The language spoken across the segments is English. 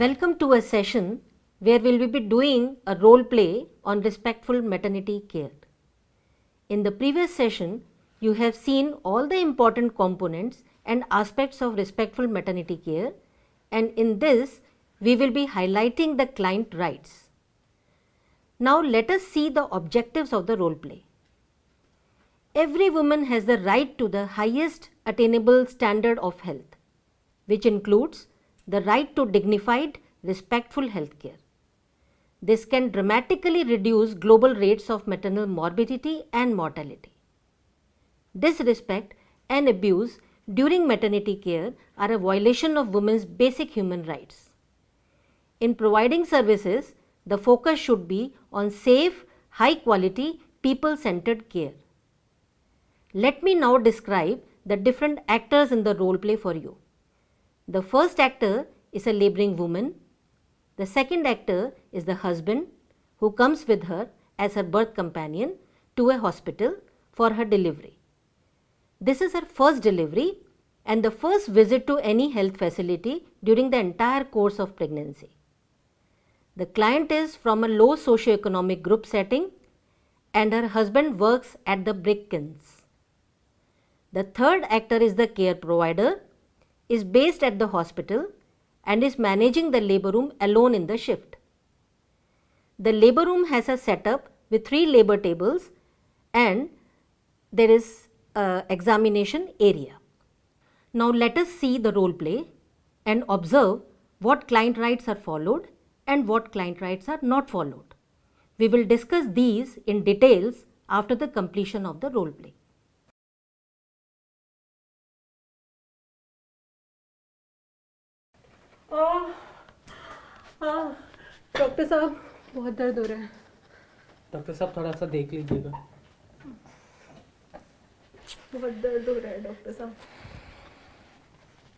Welcome to a session where we will be doing a role play on respectful maternity care. In the previous session, you have seen all the important components and aspects of respectful maternity care, and in this we will be highlighting the client rights. Now let us see the objectives of the role play. Every woman has the right to the highest attainable standard of health, which includes the right to dignified, respectful health care. This can dramatically reduce global rates of maternal morbidity and mortality. Disrespect and abuse during maternity care are a violation of women's basic human rights. In providing services, the focus should be on safe, high quality, people-centered care. Let me now describe the different actors in the role play for you. The first actor is a laboring woman. The second actor is the husband who comes with her as her birth companion to a hospital for her delivery. This is her first delivery and the first visit to any health facility during the entire course of pregnancy. The client is from a low socioeconomic group setting and her husband works at the brick kilns. The third actor is the care provider, is based at the hospital and is managing the labor room alone in the shift. The labor room has a setup with 3 labor tables and there is an examination area. Now let us see the role play and observe what client rights are followed and what client rights are not followed. We will discuss these in details after the completion of the role play. Doctor साहब बहुत दर्द हो रहा है। Doctor साहब थोड़ा सा देख लीजिएगा। बहुत दर्द हो रहा है डॉक्टर साहब,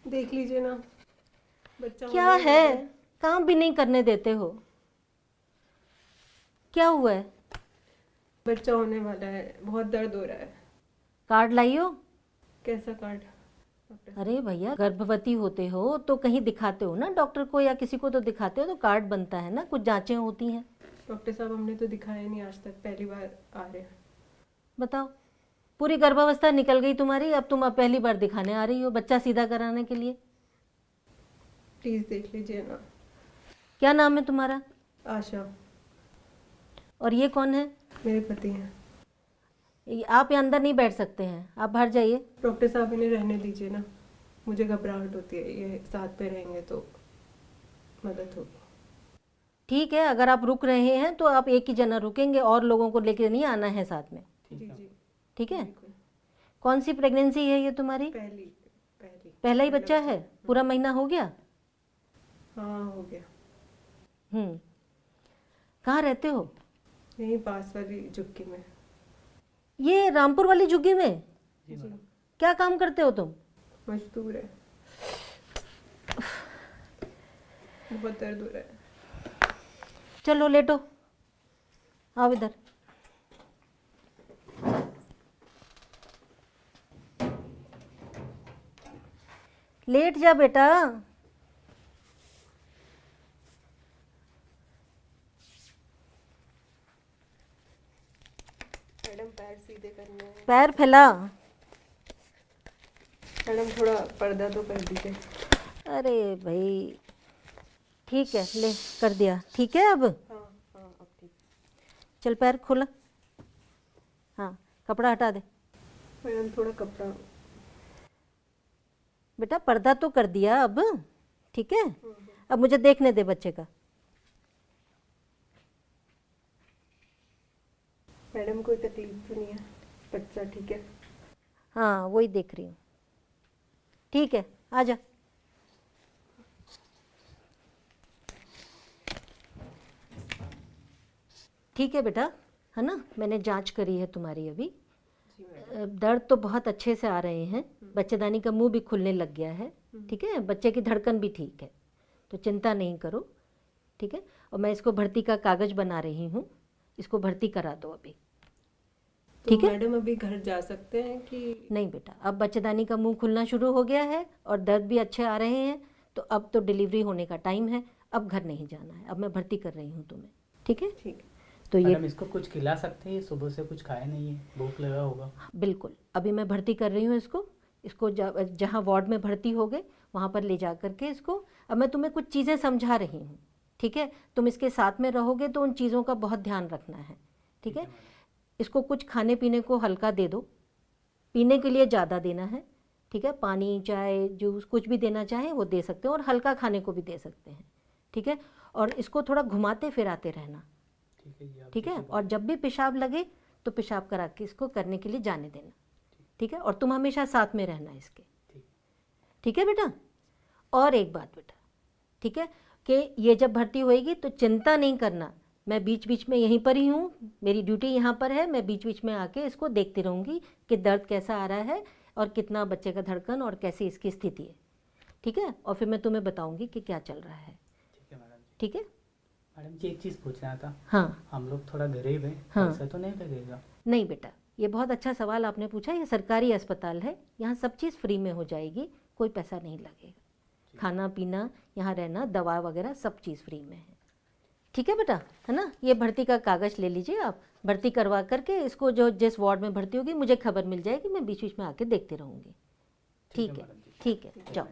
देख लीजिए ना। बच्चा क्या है, काम भी नहीं करने देते हो, क्या हुआ है? बच्चा होने वाला है, बहुत दर्द हो रहा है। कार्ड लाइयो। कैसा कार्ड डॉक्टर? अरे भैया, गर्भवती होते हो तो कहीं दिखाते हो ना डॉक्टर को या किसी को तो दिखाते हो, तो कार्ड बनता है ना, कुछ जांचें होती हैं। डॉक्टर साहब हमने तो दिखाया नहीं आज तक, पहली बार आ रहे हैं। बताओ, पूरी गर्भावस्था निकल गई तुम्हारी, अब तुम पहली बार दिखाने आ रही हो बच्चा सीधा कराने के लिए। प्लीज देख लीजिए ना। क्या नाम है तुम्हारा? आशा। और ये कौन है? मेरे पति हैं। आप यहाँ अंदर नहीं बैठ सकते हैं, आप बाहर जाइए। डॉक्टर साहब इन्हें रहने दीजिए ना, मुझे घबराहट होती है, ये साथ पे रहेंगे तो मदद होगी। ठीक है, अगर आप रुक रहे हैं तो आप एक ही जना रुकेंगे, और लोगों को लेकर नहीं आना है साथ में। जी जी ठीक है। बिल्कुल। कौन सी प्रेगनेंसी है ये तुम्हारी? पहली पहला ही बच्चा है? पूरा महीना हो गया? हाँ हो गया। कहाँ रहते हो? यहीं पास वाली झुग्गी में। ये रामपुर वाली झुग्गी में? जी क्या काम करते हो तुम? मजदूर है। बहुत दर्द हो रहा है। चलो लेटो, आओ इधर। लेट जा बेटा। मैडम पैर सीधे करने हैं। पैर फैला। मैडम थोड़ा पर्दा तो कर दीजिए। अरे भाई, ठीक है, ले कर दिया। ठीक है अब? हाँ हाँ अब ठीक। चल पैर खोला। हाँ, कपड़ा हटा दे। मैडम थोड़ा कपड़ा। बेटा पर्दा तो कर दिया अब, ठीक है? अब मुझे देखने दे बच्चे का। मैडम कोई तकलीफ तो नहीं है? बच्चा ठीक है? हाँ वही देख रही हूँ। ठीक है, आ जा। ठीक है बेटा, है ना? मैंने जांच करी है तुम्हारी अभी। दर्द तो बहुत अच्छे से आ रहे हैं, बच्चेदानी का मुंह भी खुलने लग गया है। ठीक है, बच्चे की धड़कन भी ठीक है, तो चिंता नहीं करो। ठीक है, और मैं इसको भर्ती का कागज बना रही हूँ, इसको भर्ती करा दो अभी। ठीक है मैडम अभी घर जा सकते हैं कि नहीं? बेटा अब बच्चेदानी का मुंह खुलना शुरू हो गया है और दर्द भी अच्छे आ रहे हैं, तो अब तो डिलीवरी होने का टाइम है, अब घर नहीं जाना है, अब मैं भर्ती कर रही हूँ तुम्हें, ठीक है? ठीक है। तो ये मैडम इसको कुछ खिला सकते हैं, सुबह से कुछ खाया नहीं है, भूख लगा होगा। बिल्कुल, अभी मैं भर्ती कर रही हूँ इसको, जहाँ वार्ड में भर्ती हो गए वहाँ पर ले जा करके इसको, अब मैं तुम्हें कुछ चीज़ें समझा रही हूँ, ठीक है? तुम इसके साथ में रहोगे तो उन चीज़ों का बहुत ध्यान रखना है, ठीक है? मैडम। इसको कुछ खाने पीने को हल्का दे दो, पीने के लिए ज़्यादा देना है, ठीक है? पानी, चाय, जूस कुछ भी देना चाहें वो दे सकते हैं, और हल्का खाने को भी दे सकते हैं, ठीक है? और इसको थोड़ा घुमाते फिराते रहना, ठीक है जी, आप ठीक है? जैसे और जब भी पेशाब लगे तो पेशाब करा के इसको करने के लिए जाने देना, ठीक है? और तुम हमेशा साथ में रहना इसके, ठीक। ठीक है बेटा? और एक बात बेटा, ठीक है, कि ये जब भर्ती होएगी तो चिंता नहीं करना, मैं बीच बीच में यहीं पर ही हूँ, मेरी ड्यूटी यहाँ पर है, मैं बीच बीच में आके इसको देखती रहूँगी कि दर्द कैसा आ रहा है और कितना बच्चे का धड़कन और कैसी इसकी स्थिति है, ठीक है? और फिर मैं तुम्हें बताऊँगी कि क्या चल रहा है, ठीक है मैडम जी। ठीक है? मैडम जी एक चीज़ पूछना था, हाँ। हम लोग थोड़ा गरीब हैं, हाँ। पैसा तो नहीं लगेगा? नहीं बेटा, ये बहुत अच्छा सवाल आपने पूछा, ये सरकारी अस्पताल है, यहाँ सब चीज़ फ्री में हो जाएगी, कोई पैसा नहीं लगेगा, खाना पीना, यहाँ रहना, दवा वगैरह सब चीज़ फ्री में है, ठीक है बेटा? है ना? ये भर्ती का कागज़ ले लीजिए आप, भर्ती करवा करके इसको जो जिस वार्ड में भर्ती होगी मुझे खबर मिल जाएगी, मैं बीच बीच में आके देखती रहूँगी, ठीक है? मैडम जी। ठीक है, जाओ।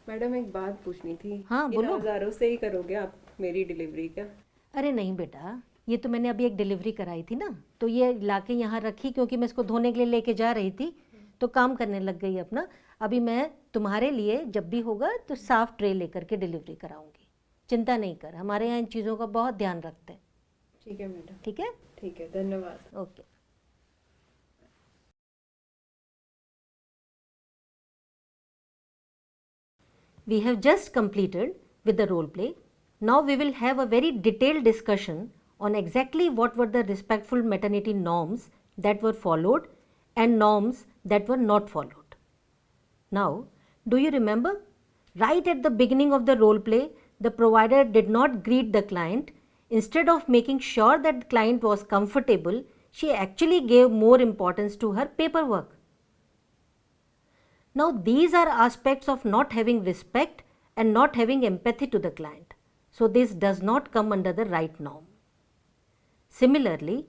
मैडम एक बात पूछनी थी। हाँ, इन बोलो। औजारों से ही करोगे आप मेरी डिलीवरी क्या? अरे नहीं बेटा, ये तो मैंने अभी एक डिलीवरी कराई थी ना, तो ये लाके यहाँ रखी क्योंकि मैं इसको धोने के लिए लेके जा रही थी, तो काम करने लग गई अपना। अभी मैं तुम्हारे लिए जब भी होगा तो साफ ट्रे लेकर के डिलीवरी कराऊंगी, चिंता नहीं कर, हमारे यहाँ इन चीज़ों का बहुत ध्यान रखते हैं, ठीक है मैडम। ठीक है? ठीक है, धन्यवाद। Okay. We have just completed with the role play. Now we will have a very detailed discussion on exactly what were the respectful maternity norms that were followed and norms that were not followed. Now, do you remember? Right at the beginning of the role play, the provider did not greet the client. Instead of making sure that the client was comfortable, she actually gave more importance to her paperwork. Now, these are aspects of not having respect and not having empathy to the client. So, this does not come under the right norm. Similarly,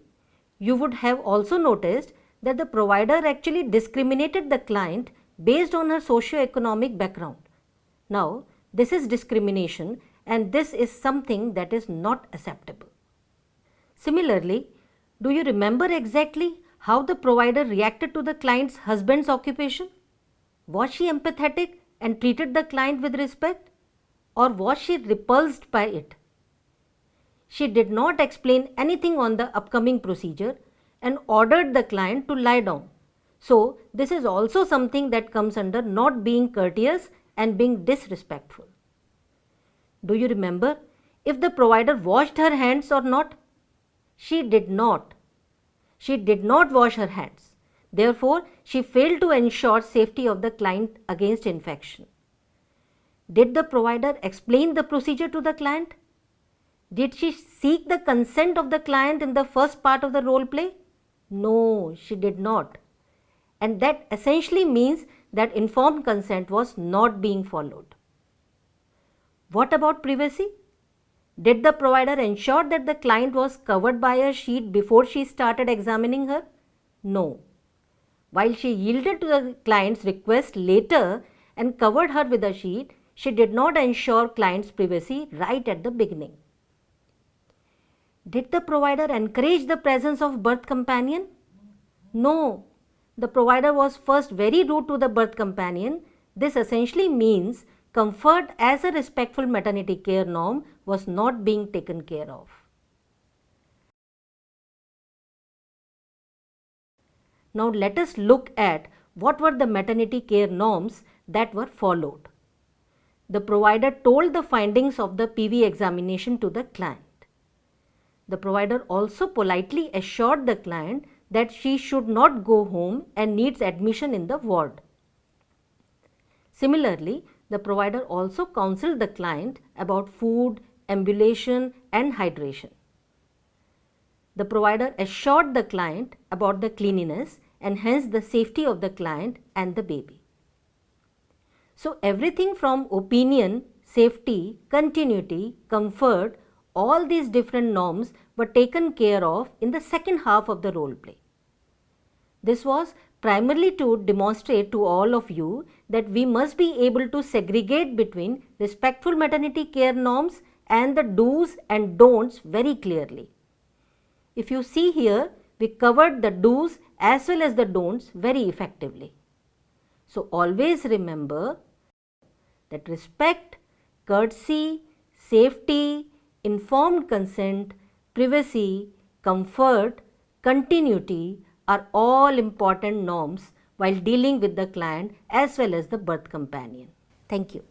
you would have also noticed that the provider actually discriminated the client based on her socio-economic background. Now, this is discrimination and this is something that is not acceptable. Similarly, do you remember exactly how the provider reacted to the client's husband's occupation? Was she empathetic and treated the client with respect, or was she repulsed by it? She did not explain anything on the upcoming procedure and ordered the client to lie down. So, this is also something that comes under not being courteous and being disrespectful. Do you remember if the provider washed her hands or not? She did not. She did not wash her hands. Therefore, she failed to ensure safety of the client against infection. Did the provider explain the procedure to the client? Did she seek the consent of the client in the first part of the role play? No, she did not. And that essentially means that informed consent was not being followed. What about privacy? Did the provider ensure that the client was covered by a sheet before she started examining her? No. While she yielded to the client's request later and covered her with a sheet, she did not ensure client's privacy right at the beginning. Did the provider encourage the presence of birth companion? No. The provider was first very rude to the birth companion. This essentially means comfort as a respectful maternity care norm was not being taken care of. Now let us look at what were the maternity care norms that were followed. The provider told the findings of the PV examination to the client. The provider also politely assured the client that she should not go home and needs admission in the ward. Similarly, the provider also counseled the client about food, ambulation and hydration. The provider assured the client about the cleanliness and hence the safety of the client and the baby. So everything from opinion, safety, continuity, comfort, all these different norms were taken care of in the second half of the role play. This was primarily to demonstrate to all of you that we must be able to segregate between respectful maternity care norms and the do's and don'ts very clearly. If you see here, we covered the do's as well as the don'ts very effectively. So always remember that respect, courtesy, safety, informed consent, privacy, comfort, continuity are all important norms while dealing with the client as well as the birth companion. Thank you.